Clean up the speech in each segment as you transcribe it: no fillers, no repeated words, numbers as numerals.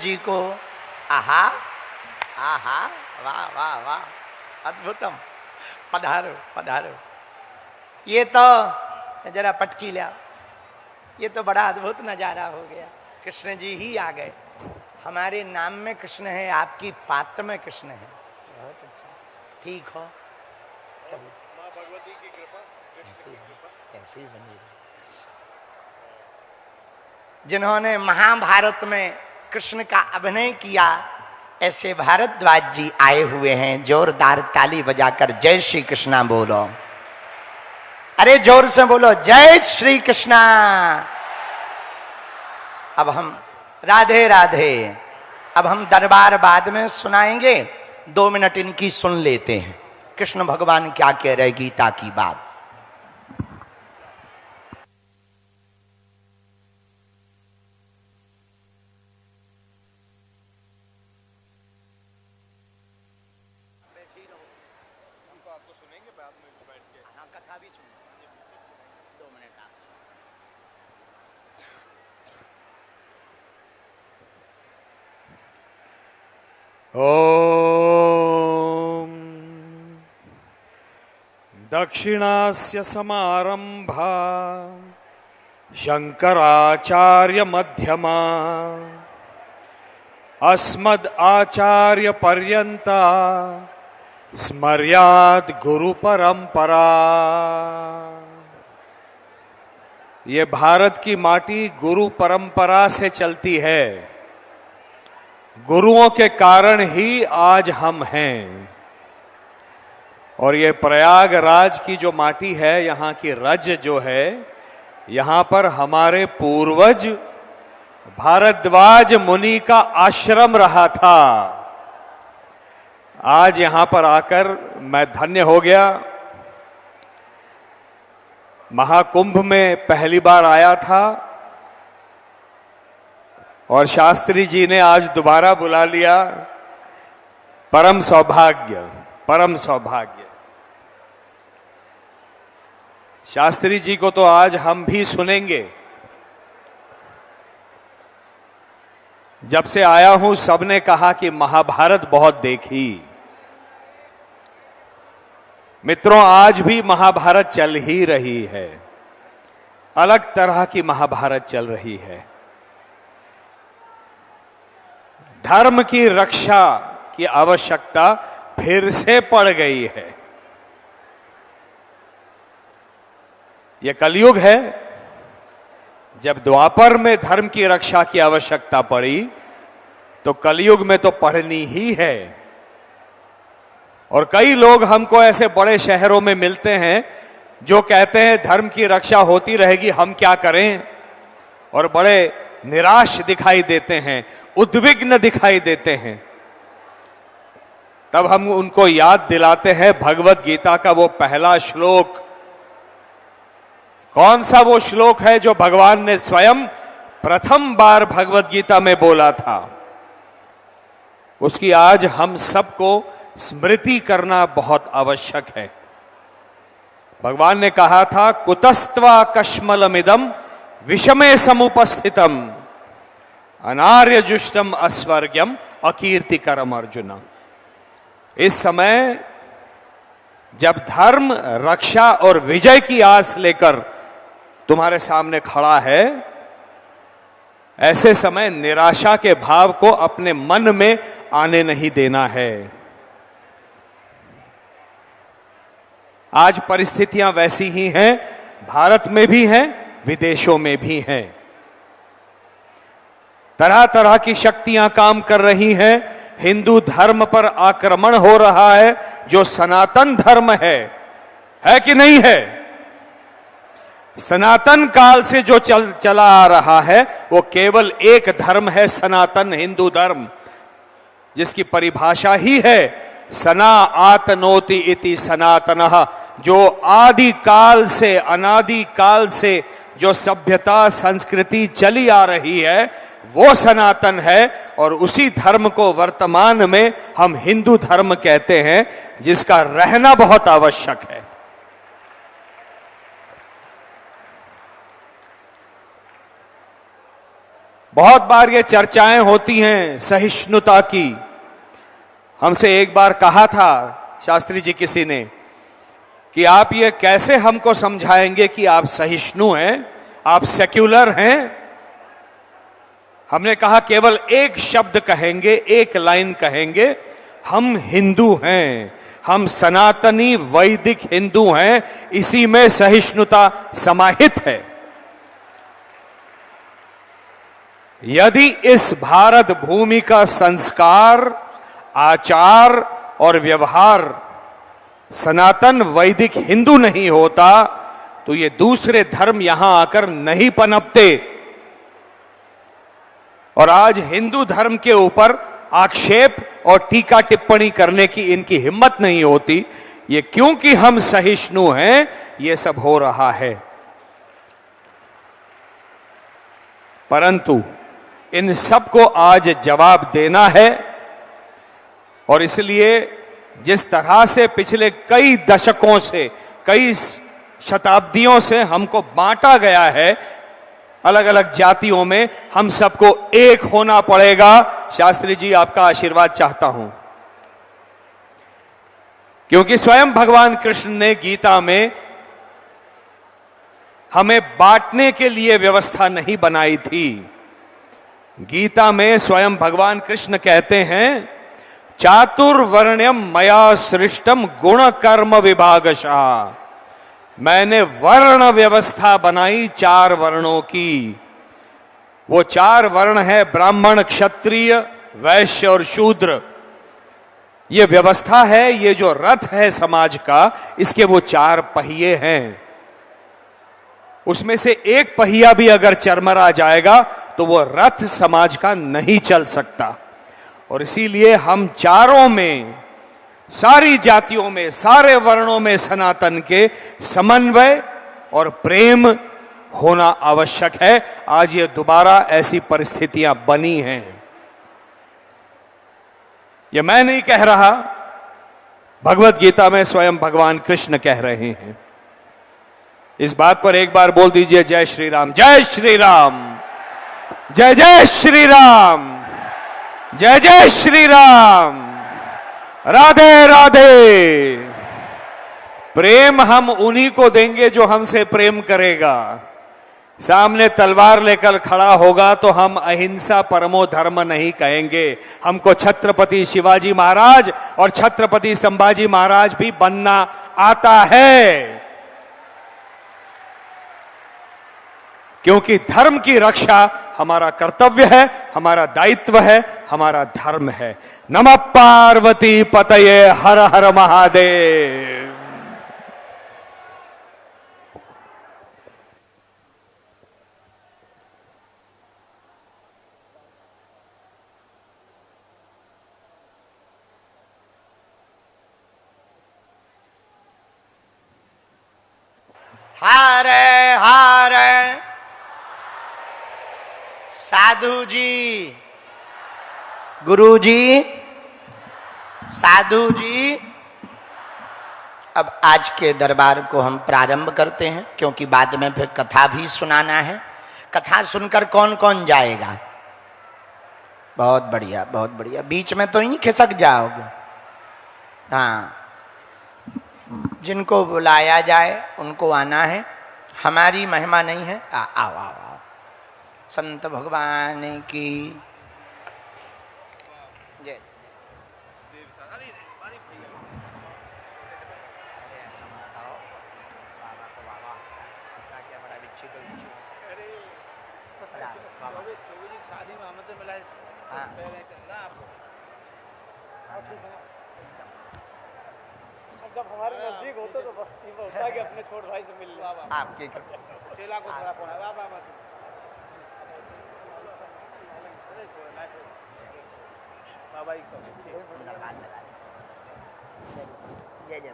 जी को आहा आहा, वाह वाह वाह, अद्भुतम, पधारो पधारो। ये तो जरा पटकी लिया, ये तो बड़ा अद्भुत नजारा हो गया। कृष्ण जी ही आ गए। हमारे नाम में कृष्ण है, आपकी पात्र में कृष्ण है। बहुत अच्छा, ठीक हो तो माँ भगवती की कृपा, ऐसे ही बनी रहे। जिन्होंने महाभारत में कृष्ण का अभिनय किया, ऐसे भारद्वाज जी आए हुए हैं। जोरदार ताली बजाकर जय श्री कृष्णा बोलो। अरे जोर से बोलो, जय श्री कृष्णा। अब हम राधे राधे। अब हम दरबार बाद में सुनाएंगे, 2 मिनट इनकी सुन लेते हैं। कृष्ण भगवान क्या कह रहे गीता की बात। आपको सुनेंगे बाद में बैठ के। हाँ, कथा भी सुन 2 मिनट आप सुनो। ओम दक्षिणास्य समारंभा शंकराचार्य मध्यमा अस्मद् आचार्य पर्यंता स्मर्याद गुरु परंपरा। ये भारत की माटी गुरु परंपरा से चलती है। गुरुओं के कारण ही आज हम हैं। और ये प्रयागराज की जो माटी है, यहाँ की रज जो है, यहाँ पर हमारे पूर्वज भारद्वाज मुनि का आश्रम रहा था। आज यहां पर आकर मैं धन्य हो गया। महाकुंभ में पहली बार आया था और शास्त्री जी ने आज दोबारा बुला लिया। परम सौभाग्य, परम सौभाग्य। शास्त्री जी को तो आज हम भी सुनेंगे। जब से आया हूं सबने कहा कि महाभारत बहुत देखी। मित्रों, आज भी महाभारत चल ही रही है। अलग तरह की महाभारत चल रही है। धर्म की रक्षा की आवश्यकता फिर से पड़ गई है। यह कलयुग है। जब द्वापर में धर्म की रक्षा की आवश्यकता पड़ी, तो कलयुग में तो पढ़नी ही है। और कई लोग हमको ऐसे बड़े शहरों में मिलते हैं जो कहते हैं धर्म की रक्षा होती रहेगी, हम क्या करें, और बड़े निराश दिखाई देते हैं, उद्विग्न दिखाई देते हैं। तब हम उनको याद दिलाते हैं भगवत गीता का वो पहला श्लोक। कौन सा वो श्लोक है जो भगवान ने स्वयं प्रथम बार भगवत गीता में बोला था? उसकी आज हम सबको स्मृति करना बहुत आवश्यक है। भगवान ने कहा था, कुतस्त्वा कश्मलमिदम विषमे समुपस्थितम अनार्य जुष्टम अस्वर्ग्यम अकीर्तिकरम अर्जुन। इस समय जब धर्म, रक्षा और विजय की आस लेकर तुम्हारे सामने खड़ा है, ऐसे समय निराशा के भाव को अपने मन में आने नहीं देना है। आज परिस्थितियां वैसी ही हैं, भारत में भी हैं, विदेशों में भी हैं। तरह तरह की शक्तियां काम कर रही हैं। हिंदू धर्म पर आक्रमण हो रहा है, जो सनातन धर्म है कि नहीं है? सनातन काल से जो चला आ रहा है वो केवल एक धर्म है, सनातन हिंदू धर्म, जिसकी परिभाषा ही है सना आतनोति इति सनातनः। जो आदि काल से, अनादि काल से जो सभ्यता संस्कृति चली आ रही है वो सनातन है। और उसी धर्म को वर्तमान में हम हिंदू धर्म कहते हैं, जिसका रहना बहुत आवश्यक है। बहुत बार ये चर्चाएं होती हैं सहिष्णुता की। हमसे एक बार कहा था शास्त्री जी किसी ने कि आप ये कैसे हमको समझाएंगे कि आप सहिष्णु हैं, आप सेक्युलर हैं। हमने कहा केवल एक शब्द कहेंगे, एक लाइन कहेंगे, हम हिंदू हैं, हम सनातनी वैदिक हिंदू हैं, इसी में सहिष्णुता समाहित है। यदि इस भारत भूमि का संस्कार, आचार और व्यवहार सनातन वैदिक हिंदू नहीं होता तो ये दूसरे धर्म यहां आकर नहीं पनपते। और आज हिंदू धर्म के ऊपर आक्षेप और टीका टिप्पणी करने की इनकी हिम्मत नहीं होती। ये क्योंकि हम सहिष्णु हैं ये सब हो रहा है। परंतु इन सबको आज जवाब देना है। और इसलिए जिस तरह से पिछले कई दशकों से, कई शताब्दियों से हमको बांटा गया है अलग अलग जातियों में, हम सबको एक होना पड़ेगा। शास्त्री जी आपका आशीर्वाद चाहता हूं, क्योंकि स्वयं भगवान कृष्ण ने गीता में हमें बांटने के लिए व्यवस्था नहीं बनाई थी। गीता में स्वयं भगवान कृष्ण कहते हैं चातुर्वर्ण्यम मया सृष्टम गुण कर्म विभागशः। मैंने वर्ण व्यवस्था बनाई 4 वर्णों की। वो 4 वर्ण है ब्राह्मण, क्षत्रिय, वैश्य और शूद्र। ये व्यवस्था है, ये जो रथ है समाज का, इसके वो 4 पहिए हैं। उसमें से एक पहिया भी अगर चरमरा जाएगा तो वो रथ समाज का नहीं चल सकता। और इसीलिए हम चारों में, सारी जातियों में, सारे वर्णों में सनातन के समन्वय और प्रेम होना आवश्यक है। आज ये दोबारा ऐसी परिस्थितियां बनी हैं। ये मैं नहीं कह रहा, भगवत गीता में स्वयं भगवान कृष्ण कह रहे हैं। इस बात पर एक बार बोल दीजिए जय श्री राम, जय श्री राम, जय जय श्री राम, जय जय श्री राम, राधे राधे। प्रेम हम उन्हीं को देंगे जो हमसे प्रेम करेगा। सामने तलवार लेकर खड़ा होगा तो हम अहिंसा परमो धर्म नहीं कहेंगे। हमको छत्रपति शिवाजी महाराज और छत्रपति संभाजी महाराज भी बनना आता है, क्योंकि धर्म की रक्षा हमारा कर्तव्य है, हमारा दायित्व है, हमारा धर्म है। नमः पार्वती पतये, हर हर महादेव। हारे हारे साधु जी, गुरु जी, साधु जी। अब आज के दरबार को हम प्रारंभ करते हैं, क्योंकि बाद में फिर कथा भी सुनाना है। कथा सुनकर कौन कौन जाएगा? बहुत बढ़िया, बहुत बढ़िया। बीच में तो ही नहीं खिसक जाओगे। हाँ, जिनको बुलाया जाए उनको आना है। हमारी महिमा नहीं है। आओ आओ आओ। संत भगवान की जय। जब हमारे नजदीक होते तो बस ये होता कि अपने छोट भाई से मिल लो। आपके चेला को थोड़ा फोन है। बाबा जय जय।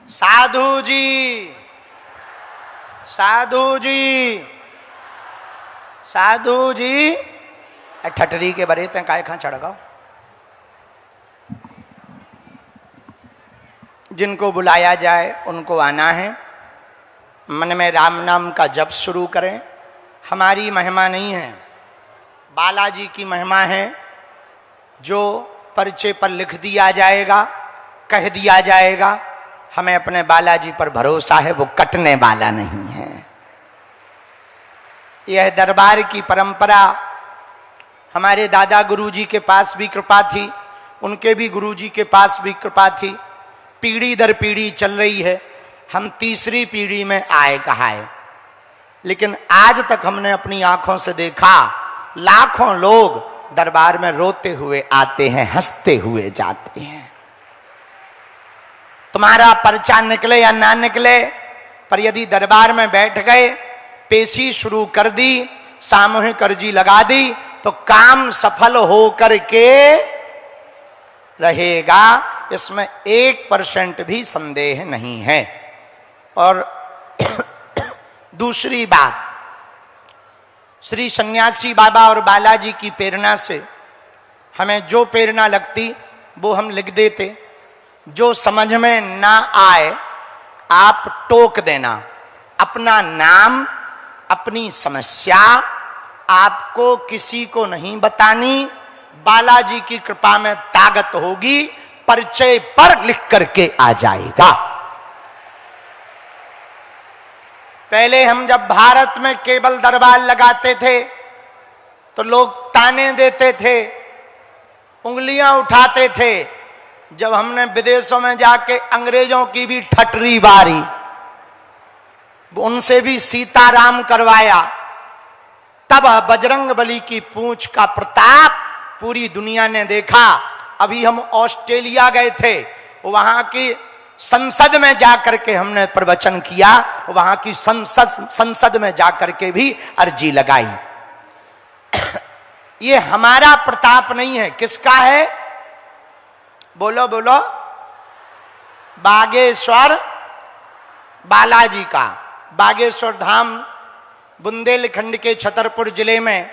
साधु जी, साधु जी, साधु जी। ठटरी के बरे ते काय खां चढ़ गओ। जिनको बुलाया जाए उनको आना है। मन में राम नाम का जप शुरू करें। हमारी महिमा नहीं है, बालाजी की महिमा है। जो पर्चे पर लिख दिया जाएगा, कह दिया जाएगा, हमें अपने बालाजी पर भरोसा है, वो कटने वाला नहीं है। यह दरबार की परंपरा, हमारे दादा गुरुजी के पास भी कृपा थी, उनके भी गुरुजी के पास भी कृपा थी, पीढ़ी दर पीढ़ी चल रही है। हम तीसरी पीढ़ी में आए कहा है, लेकिन आज तक हमने अपनी आंखों से देखा लाखों लोग दरबार में रोते हुए आते हैं, हंसते हुए जाते हैं। तुम्हारा पर्चा निकले या ना निकले, पर यदि दरबार में बैठ गए, पेशी शुरू कर दी, सामूहिक अर्जी लगा दी, तो काम सफल हो करके रहेगा, इसमें 1% भी संदेह नहीं है। और दूसरी बात, श्री सन्यासी बाबा और बालाजी की प्रेरणा से हमें जो प्रेरणा लगती वो हम लिख देते। जो समझ में ना आए आप टोक देना। अपना नाम, अपनी समस्या आपको किसी को नहीं बतानी। बालाजी की कृपा में ताकत होगी, पर्चे पर लिख करके आ जाएगा। पहले हम जब भारत में केवल दरबार लगाते थे तो लोग ताने देते थे, उंगलियां उठाते थे। जब हमने विदेशों में जाके अंग्रेजों की भी ठटरी बारी, उनसे भी सीताराम करवाया, तब बजरंग बली की पूंछ का प्रताप पूरी दुनिया ने देखा। अभी हम ऑस्ट्रेलिया गए थे, वहां की संसद में जाकर के हमने प्रवचन किया, वहां की संसद में जाकर के भी अर्जी लगाई। ये हमारा प्रताप नहीं है, किसका है? बोलो बोलो, बागेश्वर बालाजी का। बागेश्वर धाम बुंदेलखंड के छतरपुर जिले में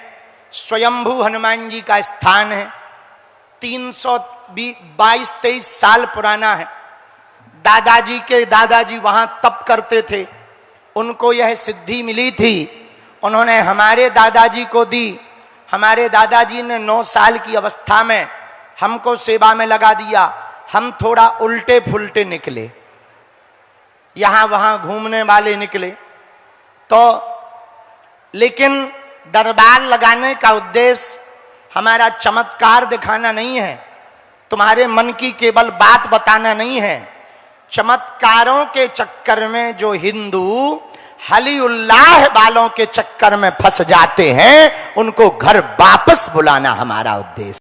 स्वयंभू हनुमान जी का स्थान है। 322-23 साल पुराना है। दादाजी के दादाजी वहां तप करते थे, उनको यह सिद्धि मिली थी, उन्होंने हमारे दादाजी को दी। हमारे दादाजी ने 9 साल की अवस्था में हमको सेवा में लगा दिया। हम थोड़ा उल्टे फुलटे निकले, यहां वहां घूमने वाले निकले, तो लेकिन दरबार लगाने का उद्देश्य हमारा चमत्कार दिखाना नहीं है, तुम्हारे मन की केवल बात बताना नहीं है। चमत्कारों के चक्कर में जो हिंदू हली उल्लाह वालों के चक्कर में फंस जाते हैं, उनको घर वापस बुलाना हमारा उद्देश्य।